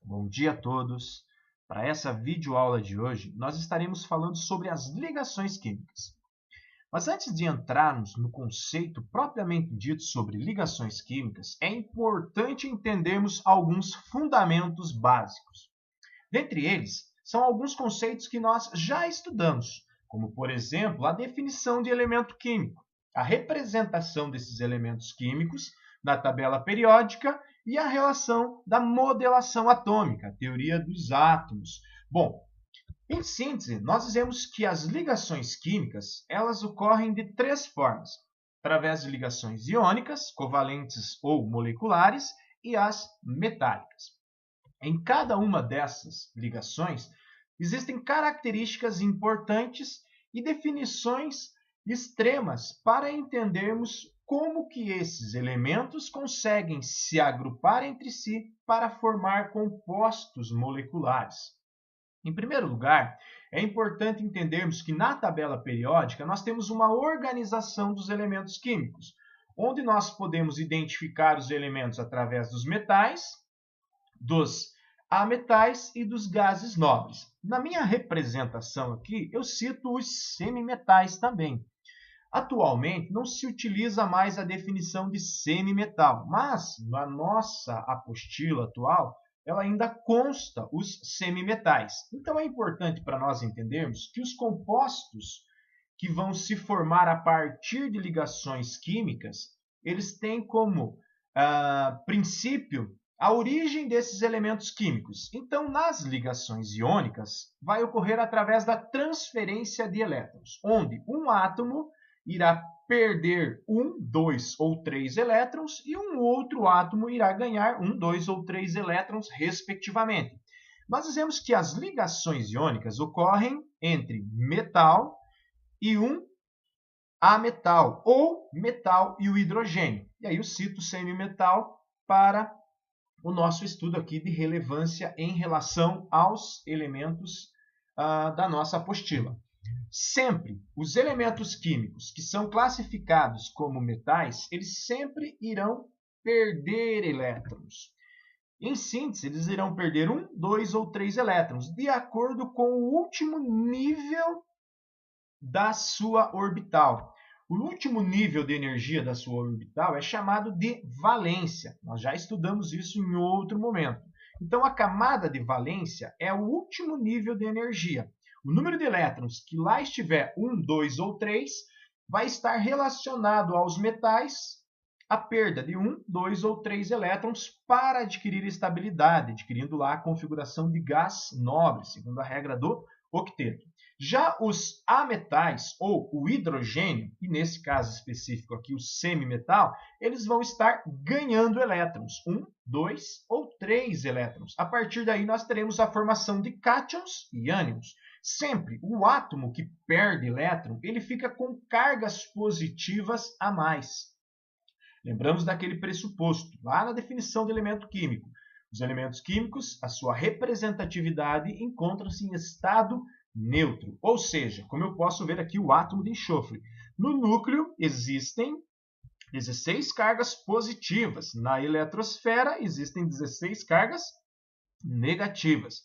Bom dia a todos. Para essa videoaula de hoje, nós estaremos falando sobre as ligações químicas. Mas antes de entrarmos no conceito propriamente dito sobre ligações químicas, é importante entendermos alguns fundamentos básicos. Dentre eles, são alguns conceitos que nós já estudamos, como, por exemplo, a definição de elemento químico, a representação desses elementos químicos na tabela periódica e a relação da modelação atômica, a teoria dos átomos. Bom, em síntese, nós dizemos que as ligações químicas, elas ocorrem de três formas: através de ligações iônicas, covalentes ou moleculares, e as metálicas. Em cada uma dessas ligações, existem características importantes e definições extremas para entendermos como que esses elementos conseguem se agrupar entre si para formar compostos moleculares. Em primeiro lugar, é importante entendermos que na tabela periódica nós temos uma organização dos elementos químicos, onde nós podemos identificar os elementos através dos metais, dos ametais e dos gases nobres. Na minha representação aqui, eu cito os semimetais também. Atualmente, não se utiliza mais a definição de semimetal, mas na nossa apostila atual, ela ainda consta os semimetais. Então, é importante para nós entendermos que os compostos que vão se formar a partir de ligações químicas, eles têm como princípio a origem desses elementos químicos. Então, nas ligações iônicas, vai ocorrer através da transferência de elétrons, onde um átomo irá perder um, dois ou três elétrons e um outro átomo irá ganhar um, dois ou três elétrons, respectivamente. Nós dizemos que as ligações iônicas ocorrem entre metal e um ametal, ou metal e o hidrogênio. E aí eu cito o semimetal para o nosso estudo aqui de relevância em relação aos elementos da nossa apostila. Sempre os elementos químicos que são classificados como metais, eles sempre irão perder elétrons. Em síntese, eles irão perder um, dois ou três elétrons, de acordo com o último nível da sua orbital. O último nível de energia da sua orbital é chamado de valência. Nós já estudamos isso em outro momento. Então, a camada de valência é o último nível de energia. O número de elétrons que lá estiver 1, 2 ou 3 vai estar relacionado aos metais, a perda de 1, 2 ou 3 elétrons para adquirir estabilidade, adquirindo lá a configuração de gás nobre, segundo a regra do octeto. Já os ametais, ou o hidrogênio, e nesse caso específico aqui o semimetal, eles vão estar ganhando elétrons, 1, 2 ou 3 elétrons. A partir daí nós teremos a formação de cátions e ânions. Sempre o átomo que perde elétron, ele fica com cargas positivas a mais. Lembramos daquele pressuposto, lá na definição do elemento químico. Os elementos químicos, a sua representatividade, encontram-se em estado neutro. Ou seja, como eu posso ver aqui o átomo de enxofre. No núcleo existem 16 cargas positivas. Na eletrosfera existem 16 cargas negativas.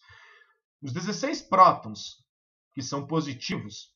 Os 16 prótons, que são positivos,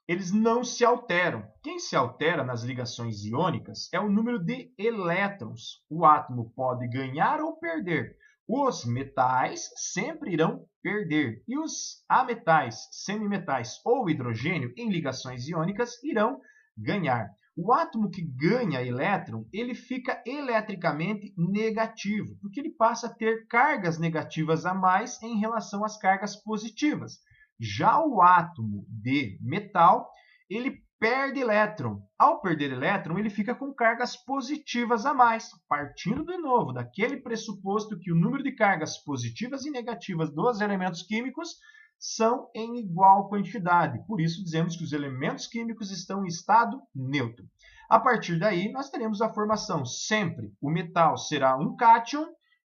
eles não se alteram. Quem se altera nas ligações iônicas é o número de elétrons. O átomo pode ganhar ou perder. Os metais sempre irão perder. E os ametais, semimetais ou hidrogênio em ligações iônicas irão ganhar. O átomo que ganha elétron, ele fica eletricamente negativo, porque ele passa a ter cargas negativas a mais em relação às cargas positivas. Já o átomo de metal, ele perde elétron. Ao perder elétron, ele fica com cargas positivas a mais, partindo de novo daquele pressuposto que o número de cargas positivas e negativas dos elementos químicos são em igual quantidade. Por isso, dizemos que os elementos químicos estão em estado neutro. A partir daí, nós teremos a formação sempre. O metal será um cátion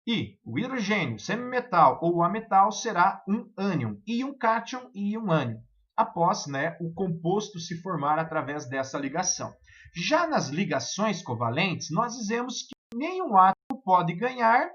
e o hidrogênio, semimetal ou ametal será um ânion, e um cátion e um ânion, após o composto se formar através dessa ligação. Já nas ligações covalentes, nós dizemos que nenhum átomo pode ganhar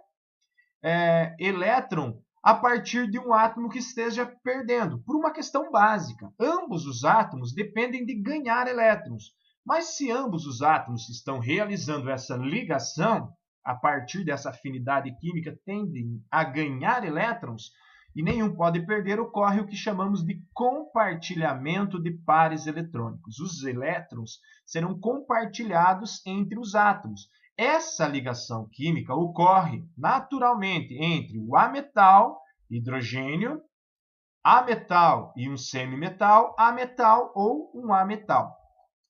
elétron a partir de um átomo que esteja perdendo, por uma questão básica. Ambos os átomos dependem de ganhar elétrons. Mas se ambos os átomos estão realizando essa ligação, a partir dessa afinidade química, tendem a ganhar elétrons, e nenhum pode perder, ocorre o que chamamos de compartilhamento de pares eletrônicos. Os elétrons serão compartilhados entre os átomos. Essa ligação química ocorre naturalmente entre o ametal, hidrogênio, ametal e um semimetal, ametal ou um ametal.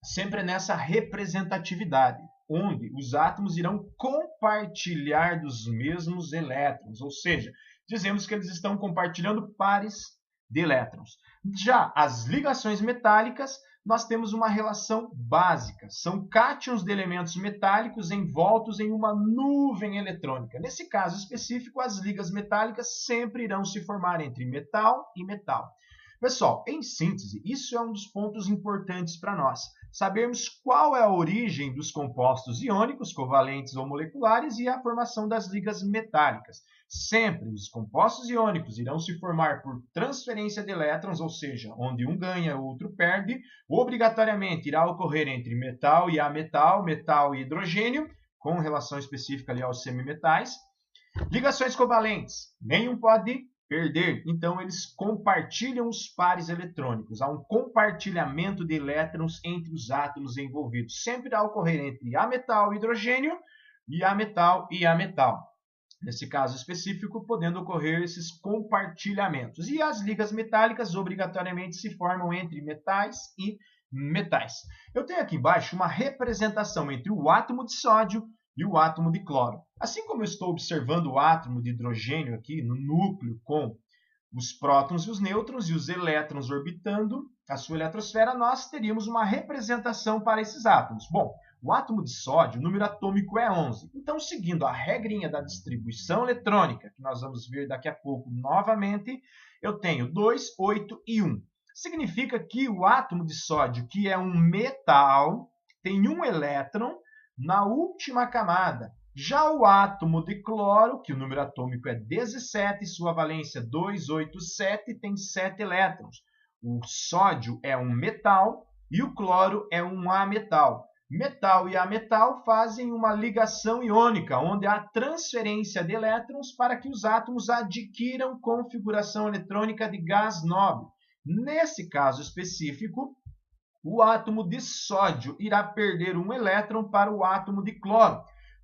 Sempre nessa representatividade, onde os átomos irão compartilhar dos mesmos elétrons, ou seja, dizemos que eles estão compartilhando pares de elétrons. Já as ligações metálicas, nós temos uma relação básica. São cátions de elementos metálicos envoltos em uma nuvem eletrônica. Nesse caso específico, as ligas metálicas sempre irão se formar entre metal e metal. Pessoal, em síntese, isso é um dos pontos importantes para nós. Sabermos qual é a origem dos compostos iônicos, covalentes ou moleculares e a formação das ligas metálicas. Sempre os compostos iônicos irão se formar por transferência de elétrons, ou seja, onde um ganha, o outro perde. Obrigatoriamente irá ocorrer entre metal e ametal, metal e hidrogênio, com relação específica ali aos semimetais. Ligações covalentes, nenhum pode perder, então eles compartilham os pares eletrônicos. Há um compartilhamento de elétrons entre os átomos envolvidos. Sempre irá ocorrer entre ametal e hidrogênio e ametal e ametal. Nesse caso específico, podendo ocorrer esses compartilhamentos. E as ligas metálicas obrigatoriamente se formam entre metais e metais. Eu tenho aqui embaixo uma representação entre o átomo de sódio e o átomo de cloro. Assim como eu estou observando o átomo de hidrogênio aqui no núcleo com os prótons e os nêutrons e os elétrons orbitando a sua eletrosfera, nós teríamos uma representação para esses átomos. Bom, o átomo de sódio, o número atômico é 11. Então, seguindo a regrinha da distribuição eletrônica, que nós vamos ver daqui a pouco novamente, eu tenho 2, 8 e 1. Significa que o átomo de sódio, que é um metal, tem um elétron na última camada. Já o átomo de cloro, que o número atômico é 17, sua valência 287, tem 7 elétrons. O sódio é um metal e o cloro é um ametal. Metal e ametal fazem uma ligação iônica, onde há transferência de elétrons para que os átomos adquiram configuração eletrônica de gás nobre. Nesse caso específico, o átomo de sódio irá perder um elétron para o átomo de cloro.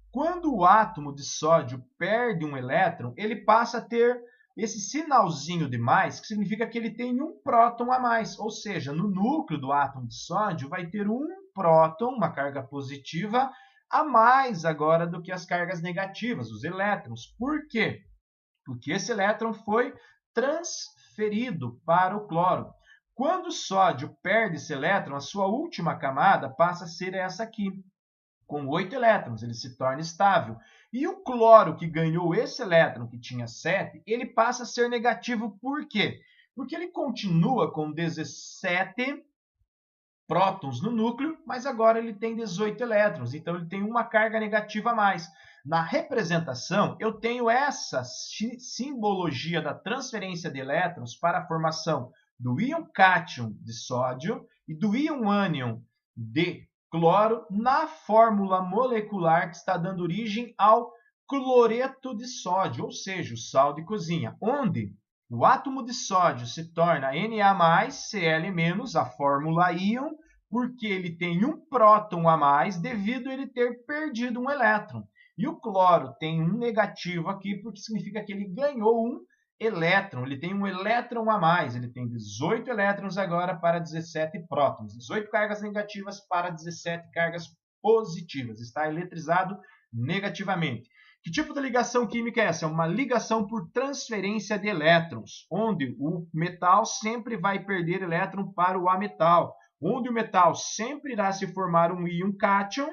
Quando o átomo de sódio perde um elétron, ele passa a ter esse sinalzinho de mais, que significa que ele tem um próton a mais. Ou seja, no núcleo do átomo de sódio vai ter um próton, uma carga positiva, a mais agora do que as cargas negativas, os elétrons. Por quê? Porque esse elétron foi transferido para o cloro. Quando o sódio perde esse elétron, a sua última camada passa a ser essa aqui, com 8 elétrons, ele se torna estável. E o cloro, que ganhou esse elétron, que tinha 7, ele passa a ser negativo. Por quê? Porque ele continua com 17 prótons no núcleo, mas agora ele tem 18 elétrons, então ele tem uma carga negativa a mais. Na representação, eu tenho essa simbologia da transferência de elétrons para a formação do íon cátion de sódio e do íon ânion de cloro na fórmula molecular que está dando origem ao cloreto de sódio, ou seja, o sal de cozinha, onde o átomo de sódio se torna Na+, Cl-, a fórmula íon, porque ele tem um próton a mais devido a ele ter perdido um elétron. E o cloro tem um negativo aqui, porque significa que ele ganhou um elétron, ele tem um elétron a mais, ele tem 18 elétrons agora para 17 prótons, 18 cargas negativas para 17 cargas positivas, está eletrizado negativamente. Que tipo de ligação química é essa? É uma ligação por transferência de elétrons, onde o metal sempre vai perder elétron para o ametal, onde o metal sempre irá se formar um íon cátion,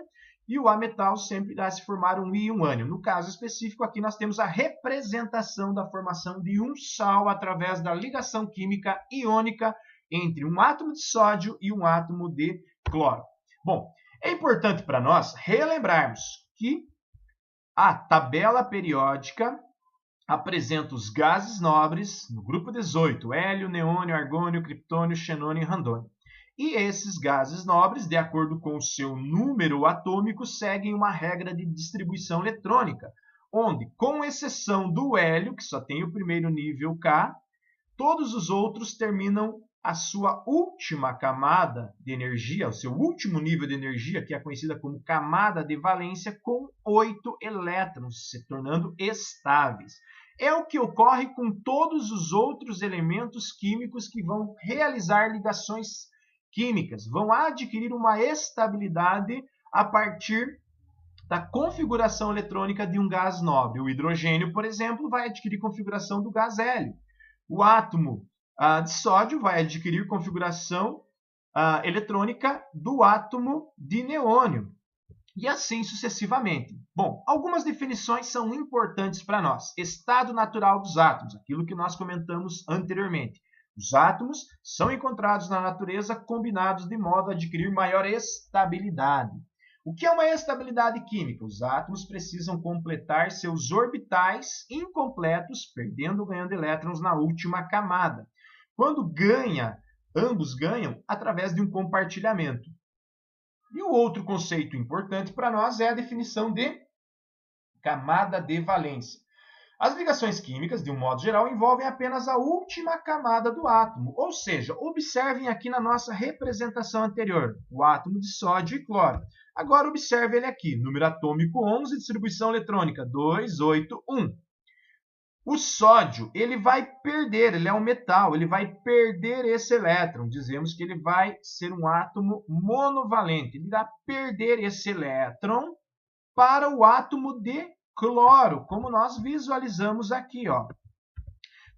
e o ametal sempre irá se formar um íon ânion. No caso específico, aqui nós temos a representação da formação de um sal através da ligação química iônica entre um átomo de sódio e um átomo de cloro. Bom, é importante para nós relembrarmos que a tabela periódica apresenta os gases nobres no grupo 18, hélio, neônio, argônio, criptônio, xenônio e randônio. E esses gases nobres, de acordo com o seu número atômico, seguem uma regra de distribuição eletrônica, onde, com exceção do hélio, que só tem o primeiro nível K, todos os outros terminam a sua última camada de energia, o seu último nível de energia, que é conhecida como camada de valência, com 8 elétrons, se tornando estáveis. É o que ocorre com todos os outros elementos químicos que vão realizar ligações químicas, vão adquirir uma estabilidade a partir da configuração eletrônica de um gás nobre. O hidrogênio, por exemplo, vai adquirir configuração do gás hélio. O átomo de sódio vai adquirir configuração eletrônica do átomo de neônio. E assim sucessivamente. Bom, algumas definições são importantes para nós. Estado natural dos átomos, aquilo que nós comentamos anteriormente. Os átomos são encontrados na natureza combinados de modo a adquirir maior estabilidade. O que é uma estabilidade química? Os átomos precisam completar seus orbitais incompletos, perdendo ou ganhando elétrons na última camada. Quando ganha, ambos ganham através de um compartilhamento. E o outro conceito importante para nós é a definição de camada de valência. As ligações químicas, de um modo geral, envolvem apenas a última camada do átomo, ou seja, observem aqui na nossa representação anterior, o átomo de sódio e cloro. Agora observe ele aqui, número atômico 11, distribuição eletrônica 281. O sódio, ele vai perder, ele é um metal, ele vai perder esse elétron. Dizemos que ele vai ser um átomo monovalente. Ele irá perder esse elétron para o átomo de cloro, como nós visualizamos aqui, ó.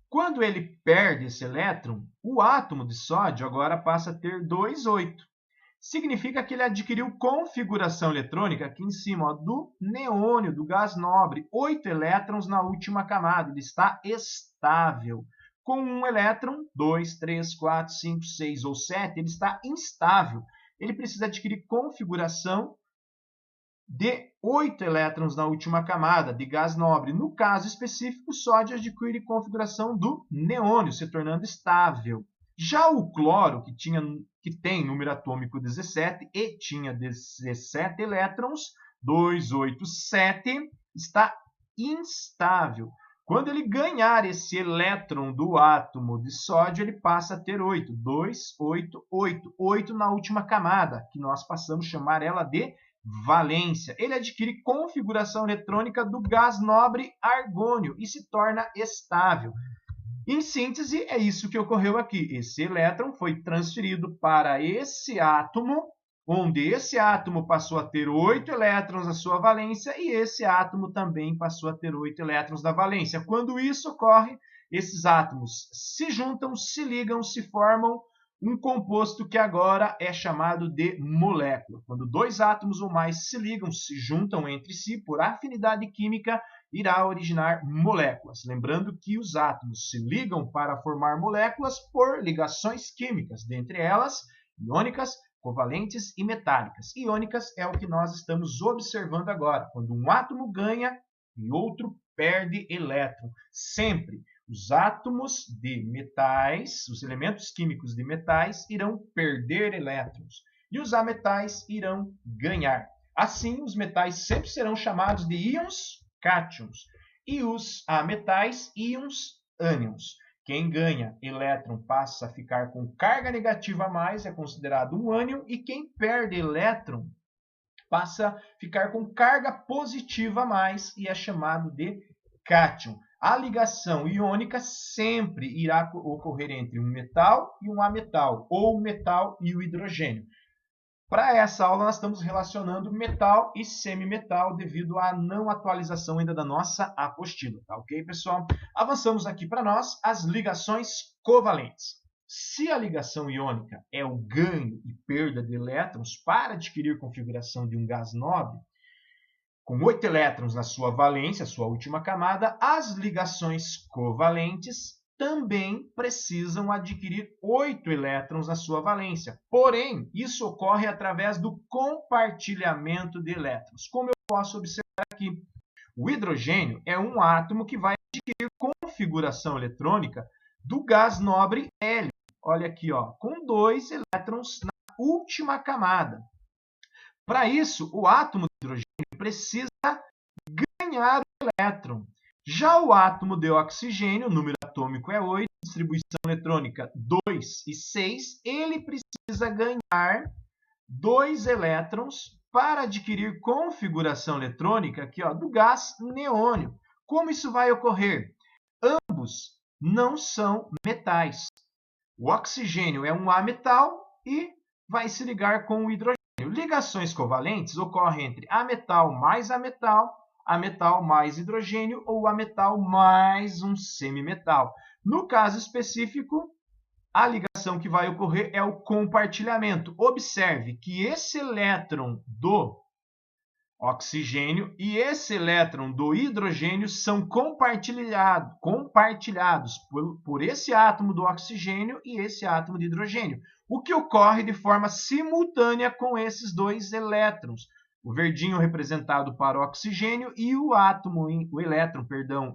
Quando ele perde esse elétron, o átomo de sódio agora passa a ter 2,8. Significa que ele adquiriu configuração eletrônica aqui em cima, ó, do neônio, do gás nobre, 8 elétrons na última camada, ele está estável. Com um elétron, 2, 3, 4, 5, 6 ou 7, ele está instável. Ele precisa adquirir configuração de 8 elétrons na última camada de gás nobre. No caso específico, o sódio adquire configuração do neônio, se tornando estável. Já o cloro, que tem número atômico 17 e tinha 17 elétrons, 287, está instável. Quando ele ganhar esse elétron do átomo de sódio, ele passa a ter 8, 2, 8, 8, 8 na última camada, que nós passamos a chamar ela de valência. Ele adquire configuração eletrônica do gás nobre argônio e se torna estável. Em síntese, é isso que ocorreu aqui. Esse elétron foi transferido para esse átomo, onde esse átomo passou a ter 8 elétrons na sua valência e esse átomo também passou a ter 8 elétrons da valência. Quando isso ocorre, esses átomos se juntam, se ligam, se formam um composto que agora é chamado de molécula. Quando dois átomos ou mais se ligam, se juntam entre si por afinidade química, irá originar moléculas. Lembrando que os átomos se ligam para formar moléculas por ligações químicas, dentre elas iônicas, covalentes e metálicas. Iônicas é o que nós estamos observando agora, quando um átomo ganha e outro perde elétron. Sempre os átomos de metais, os elementos químicos de metais, irão perder elétrons e os ametais irão ganhar. Assim, os metais sempre serão chamados de íons cátions e os ametais íons ânions. Quem ganha elétron passa a ficar com carga negativa a mais, é considerado um ânion, e quem perde elétron passa a ficar com carga positiva a mais e é chamado de cátion. A ligação iônica sempre irá ocorrer entre um metal e um ametal, ou o metal e o hidrogênio. Para essa aula, nós estamos relacionando metal e semimetal devido à não atualização ainda da nossa apostila. Tá ok, pessoal? Avançamos aqui para nós as ligações covalentes. Se a ligação iônica é o ganho e perda de elétrons para adquirir configuração de um gás nobre, com 8 elétrons na sua valência, sua última camada, as ligações covalentes também precisam adquirir 8 elétrons na sua valência. Porém, isso ocorre através do compartilhamento de elétrons. Como eu posso observar aqui, O hidrogênio é um átomo que vai adquirir configuração eletrônica do gás nobre hélio. Olha aqui, ó, com 2 elétrons na última camada. Para isso, o átomo de hidrogênio precisa ganhar o elétron. Já o átomo de oxigênio, o número atômico é 8, distribuição eletrônica 2 e 6, ele precisa ganhar 2 elétrons para adquirir configuração eletrônica aqui, ó, do gás neônio. Como isso vai ocorrer? Ambos não são metais. O oxigênio é um ametal e vai se ligar com o hidrogênio. Ligações covalentes ocorrem entre ametal mais hidrogênio ou ametal mais um semimetal. No caso específico, a ligação que vai ocorrer é o compartilhamento. Observe que esse elétron do oxigênio e esse elétron do hidrogênio são compartilhados por esse átomo do oxigênio e esse átomo de hidrogênio, o que ocorre de forma simultânea com esses 2 elétrons. O verdinho representado para o oxigênio e o elétron,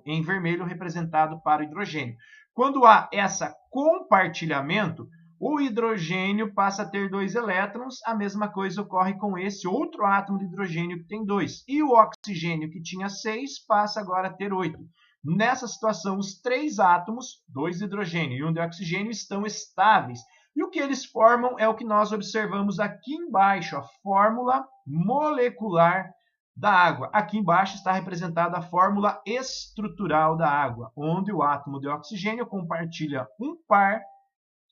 em vermelho representado para o hidrogênio. Quando há esse compartilhamento, o hidrogênio passa a ter 2 elétrons, a mesma coisa ocorre com esse outro átomo de hidrogênio que tem 2. E o oxigênio, que tinha 6, passa agora a ter 8. Nessa situação, os 3 átomos, 2 de hidrogênio e 1 de oxigênio, estão estáveis. E o que eles formam é o que nós observamos aqui embaixo, a fórmula molecular da água. Aqui embaixo está representada a fórmula estrutural da água, onde o átomo de oxigênio compartilha um par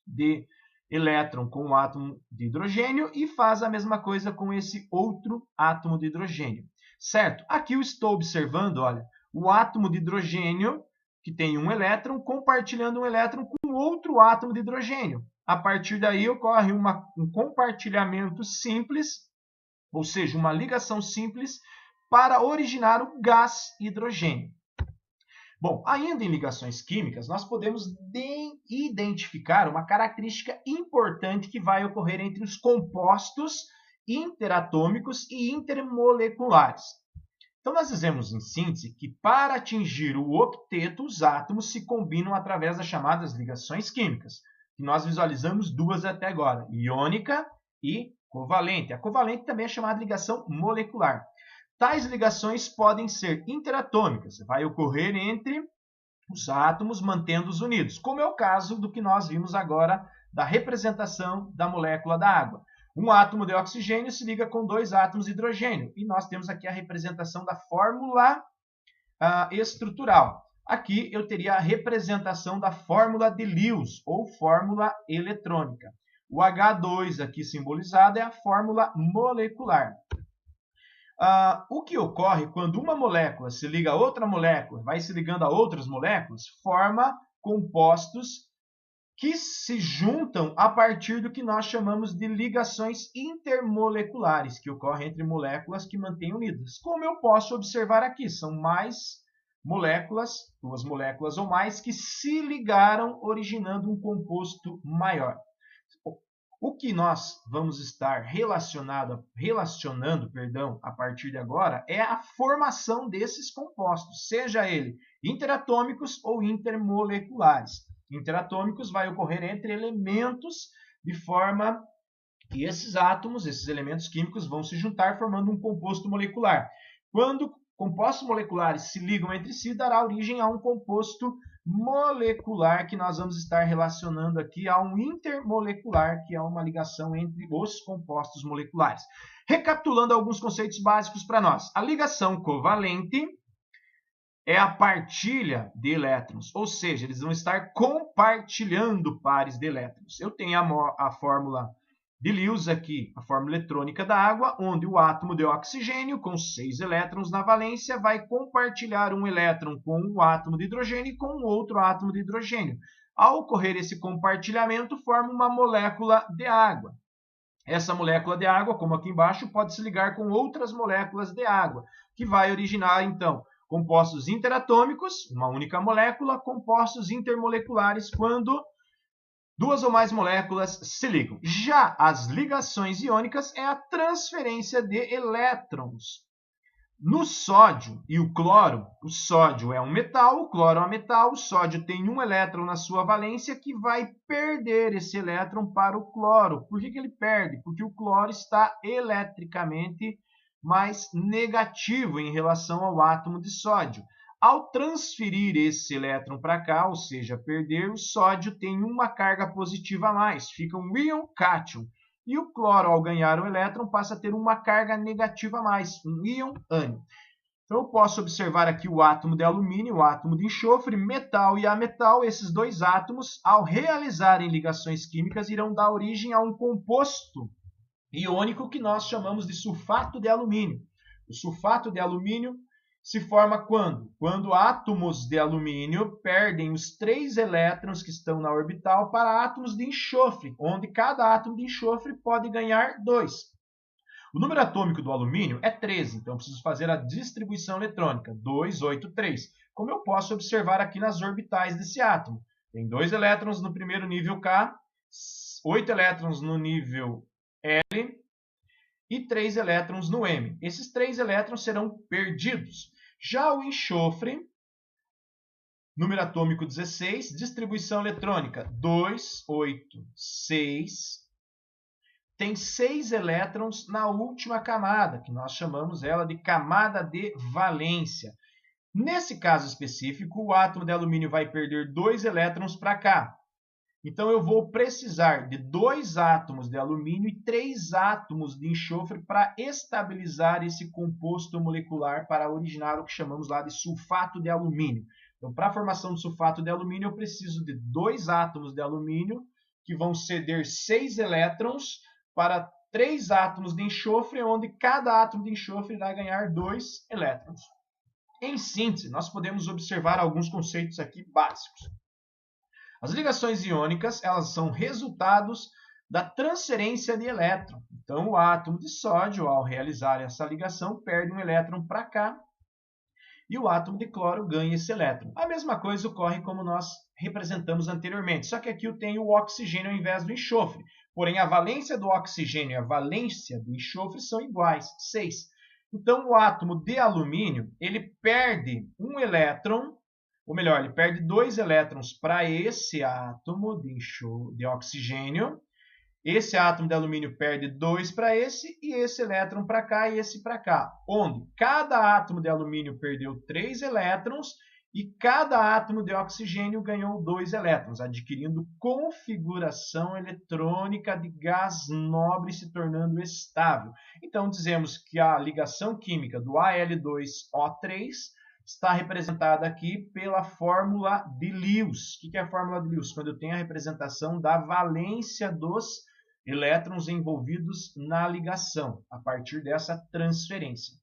de elétron com o átomo de hidrogênio e faz a mesma coisa com esse outro átomo de hidrogênio. Certo? Aqui eu estou observando, olha, o átomo de hidrogênio, que tem um elétron, compartilhando um elétron com outro átomo de hidrogênio. A partir daí ocorre um compartilhamento simples, ou seja, uma ligação simples para originar o gás hidrogênio. Bom, ainda em ligações químicas, nós podemos identificar uma característica importante que vai ocorrer entre os compostos interatômicos e intermoleculares. Então, nós dizemos em síntese que para atingir o octeto, os átomos se combinam através das chamadas ligações químicas, que nós visualizamos 2 até agora, iônica e covalente. A covalente também é chamada de ligação molecular. Tais ligações podem ser interatômicas, vai ocorrer entre os átomos mantendo-os unidos, como é o caso do que nós vimos agora da representação da molécula da água. Um átomo de oxigênio se liga com 2 átomos de hidrogênio, e nós temos aqui a representação da fórmula estrutural. Aqui eu teria a representação da fórmula de Lewis, ou fórmula eletrônica. O H2 aqui simbolizado é a fórmula molecular. O que ocorre quando uma molécula se liga a outra molécula, vai se ligando a outras moléculas, forma compostos que se juntam a partir do que nós chamamos de ligações intermoleculares, que ocorrem entre moléculas que mantêm unidas. Como eu posso observar aqui, são mais moléculas, 2 moléculas ou mais, que se ligaram, originando um composto maior. O que nós vamos estar relacionando, a partir de agora é a formação desses compostos, seja ele interatômicos ou intermoleculares. Interatômicos vai ocorrer entre elementos de forma que esses átomos, esses elementos químicos vão se juntar formando um composto molecular. Quando compostos moleculares se ligam entre si, dará origem a um composto molecular que nós vamos estar relacionando aqui a um intermolecular, que é uma ligação entre os compostos moleculares. Recapitulando alguns conceitos básicos para nós. A ligação covalente é a partilha de elétrons, ou seja, eles vão estar compartilhando pares de elétrons. Eu tenho a fórmula de Lewis aqui, a fórmula eletrônica da água, onde o átomo de oxigênio, com 6 elétrons na valência, vai compartilhar um elétron com um átomo de hidrogênio e com outro átomo de hidrogênio. Ao ocorrer esse compartilhamento, forma uma molécula de água. Essa molécula de água, como aqui embaixo, pode se ligar com outras moléculas de água, que vai originar, então, compostos interatômicos, uma única molécula, compostos intermoleculares, quando 2 ou mais moléculas se ligam. Já as ligações iônicas é a transferência de elétrons. No sódio e o sódio é um metal, o cloro é um metal, o sódio tem um elétron na sua valência que vai perder esse elétron para o cloro. Por que ele perde? Porque o cloro está eletricamente mais negativo em relação ao átomo de sódio. Ao transferir esse elétron para cá, ou seja, perder, o sódio tem uma carga positiva a mais, fica um íon cátion. E o cloro, ao ganhar o elétron, passa a ter uma carga negativa a mais, um íon ânion. Então, eu posso observar aqui o átomo de alumínio, o átomo de enxofre, metal e ametal. Esses dois átomos, ao realizarem ligações químicas, irão dar origem a um composto iônico que nós chamamos de sulfato de alumínio. O sulfato de alumínio se forma quando? Quando átomos de alumínio perdem os 3 elétrons que estão na orbital para átomos de enxofre, onde cada átomo de enxofre pode ganhar 2. O número atômico do alumínio é 13, então eu preciso fazer a distribuição eletrônica, 2, 8, 3. Como eu posso observar aqui nas orbitais desse átomo. Tem 2 elétrons no primeiro nível K, 8 elétrons no nível L, e 3 elétrons no M. Esses 3 elétrons serão perdidos. Já o enxofre, número atômico 16, distribuição eletrônica 2, 8, 6. Tem 6 elétrons na última camada, que nós chamamos ela de camada de valência. Nesse caso específico, o átomo de alumínio vai perder 2 elétrons para cá. Então, eu vou precisar de 2 átomos de alumínio e 3 átomos de enxofre para estabilizar esse composto molecular, para originar o que chamamos lá de sulfato de alumínio. Então, para a formação de sulfato de alumínio, eu preciso de 2 átomos de alumínio, que vão ceder 6 elétrons para 3 átomos de enxofre, onde cada átomo de enxofre irá ganhar 2 elétrons. Em síntese, nós podemos observar alguns conceitos aqui básicos. As ligações iônicas, elas são resultados da transferência de elétron. Então, o átomo de sódio, ao realizar essa ligação, perde um elétron para cá e o átomo de cloro ganha esse elétron. A mesma coisa ocorre como nós representamos anteriormente, só que aqui eu tenho o oxigênio ao invés do enxofre. Porém, a valência do oxigênio e a valência do enxofre são iguais, 6. Então, o átomo de alumínio, ele perde um elétron, ou melhor, ele perde 2 elétrons para esse átomo de oxigênio. Esse átomo de alumínio perde 2 para esse, e esse elétron para cá e esse para cá. Onde cada átomo de alumínio perdeu 3 elétrons e cada átomo de oxigênio ganhou 2 elétrons, adquirindo configuração eletrônica de gás nobre, se tornando estável. Então, dizemos que a ligação química do Al2O3 está representada aqui pela fórmula de Lewis. O que é a fórmula de Lewis? Quando eu tenho a representação da valência dos elétrons envolvidos na ligação, a partir dessa transferência.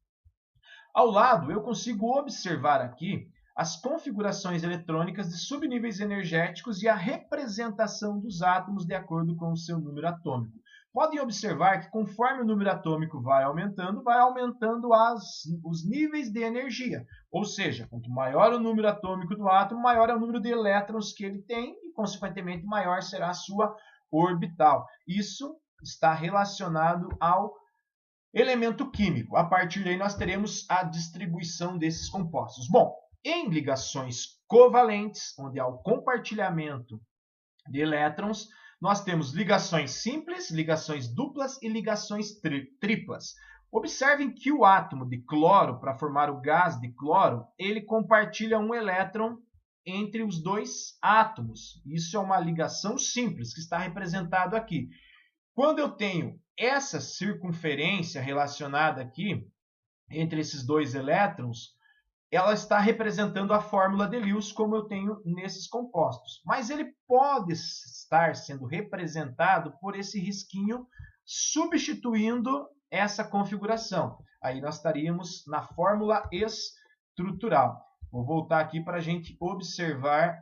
Ao lado, eu consigo observar aqui as configurações eletrônicas de subníveis energéticos e a representação dos átomos de acordo com o seu número atômico. Podem observar que conforme o número atômico vai aumentando os níveis de energia. Ou seja, quanto maior o número atômico do átomo, maior é o número de elétrons que ele tem e, consequentemente, maior será a sua orbital. Isso está relacionado ao elemento químico. A partir daí, nós teremos a distribuição desses compostos. Bom, em ligações covalentes, onde há o compartilhamento de elétrons, nós temos ligações simples, ligações duplas e ligações triplas. Observem que o átomo de cloro, para formar o gás de cloro, ele compartilha um elétron entre os 2 átomos. Isso é uma ligação simples, que está representado aqui. Quando eu tenho essa circunferência relacionada aqui, entre esses 2 elétrons, ela está representando a fórmula de Lewis, como eu tenho nesses compostos. Mas ele pode estar sendo representado por esse risquinho, substituindo essa configuração. Aí nós estaríamos na fórmula estrutural. Vou voltar aqui para a gente observar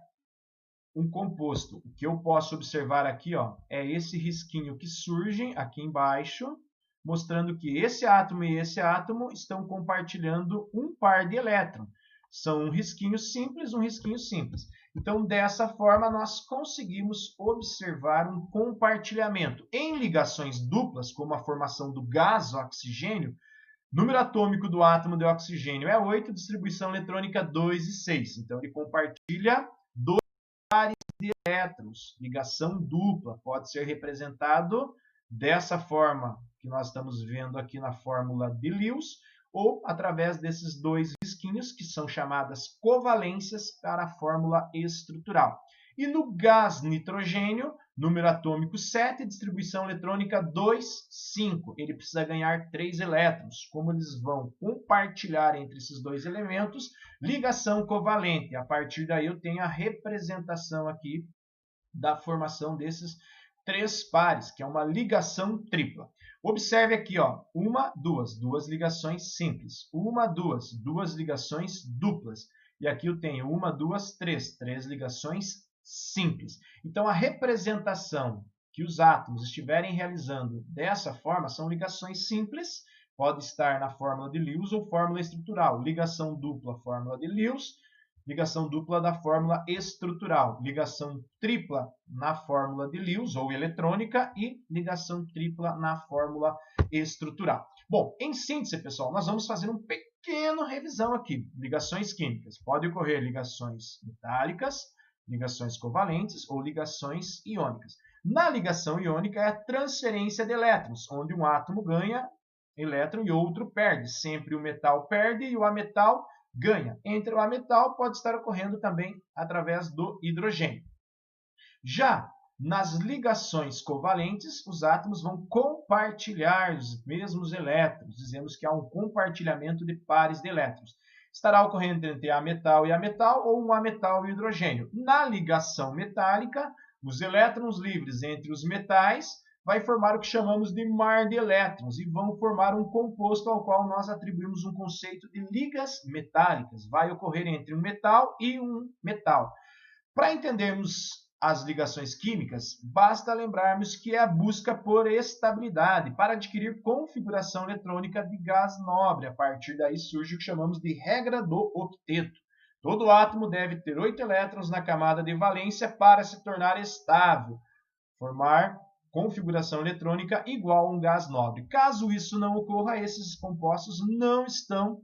um composto. O que eu posso observar aqui é esse risquinho que surge aqui embaixo, mostrando que esse átomo e esse átomo estão compartilhando um par de elétrons. São um risquinho simples, um risquinho simples. Então, dessa forma, nós conseguimos observar um compartilhamento. Em ligações duplas, como a formação do gás oxigênio, Número atômico do átomo de oxigênio é 8, distribuição eletrônica 2 e 6. Então, ele compartilha 2 pares de elétrons. Ligação dupla pode ser representado dessa forma que nós estamos vendo aqui na fórmula de Lewis, ou através desses dois risquinhos, que são chamadas covalências, para a fórmula estrutural. E no gás nitrogênio, número atômico 7, distribuição eletrônica 2, 5. Ele precisa ganhar 3 elétrons. Como eles vão compartilhar entre esses dois elementos, ligação covalente. A partir daí eu tenho a representação aqui da formação desses 3 pares, que é uma ligação tripla. Observe aqui, ó, 1, 2, 2 ligações simples. 1, 2, 2 ligações duplas. E aqui eu tenho 1, 2, 3, 3 ligações simples. Então, a representação que os átomos estiverem realizando dessa forma são ligações simples, pode estar na fórmula de Lewis ou fórmula estrutural. Ligação dupla, fórmula de Lewis, ligação dupla da fórmula estrutural. Ligação tripla na fórmula de Lewis ou eletrônica e ligação tripla na fórmula estrutural. Bom, em síntese, pessoal, nós vamos fazer um pequeno revisão aqui. Ligações químicas. Pode ocorrer ligações metálicas, ligações covalentes ou ligações iônicas. Na ligação iônica é a transferência de elétrons, onde um átomo ganha elétron e outro perde. Sempre o metal perde e o ametal ganha. Entre o ametal pode estar ocorrendo também através do hidrogênio. Já nas ligações covalentes, os átomos vão compartilhar os mesmos elétrons. Dizemos que há um compartilhamento de pares de elétrons. Estará ocorrendo entre ametal e ametal ou um ametal e hidrogênio. Na ligação metálica, os elétrons livres entre os metais vai formar o que chamamos de mar de elétrons e vão formar um composto ao qual nós atribuímos um conceito de ligas metálicas. Vai ocorrer entre um metal e um metal. Para entendermos as ligações químicas, basta lembrarmos que é a busca por estabilidade para adquirir configuração eletrônica de gás nobre. A partir daí surge o que chamamos de regra do octeto. Todo átomo deve ter 8 elétrons na camada de valência para se tornar estável, formar configuração eletrônica igual a um gás nobre. Caso isso não ocorra, esses compostos não estão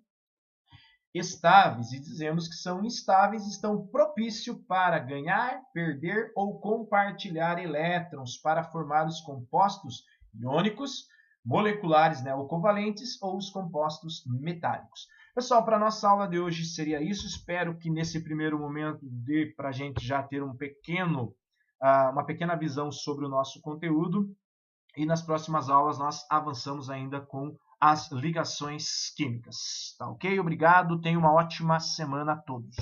estáveis, e dizemos que são instáveis, estão propícios para ganhar, perder ou compartilhar elétrons para formar os compostos iônicos, moleculares, né, ou covalentes, ou os compostos metálicos. Pessoal, para a nossa aula de hoje seria isso. Espero que nesse primeiro momento dê para a gente já ter uma pequena visão sobre o nosso conteúdo, e nas próximas aulas nós avançamos ainda com as ligações químicas. Tá ok? Obrigado, tenha uma ótima semana a todos.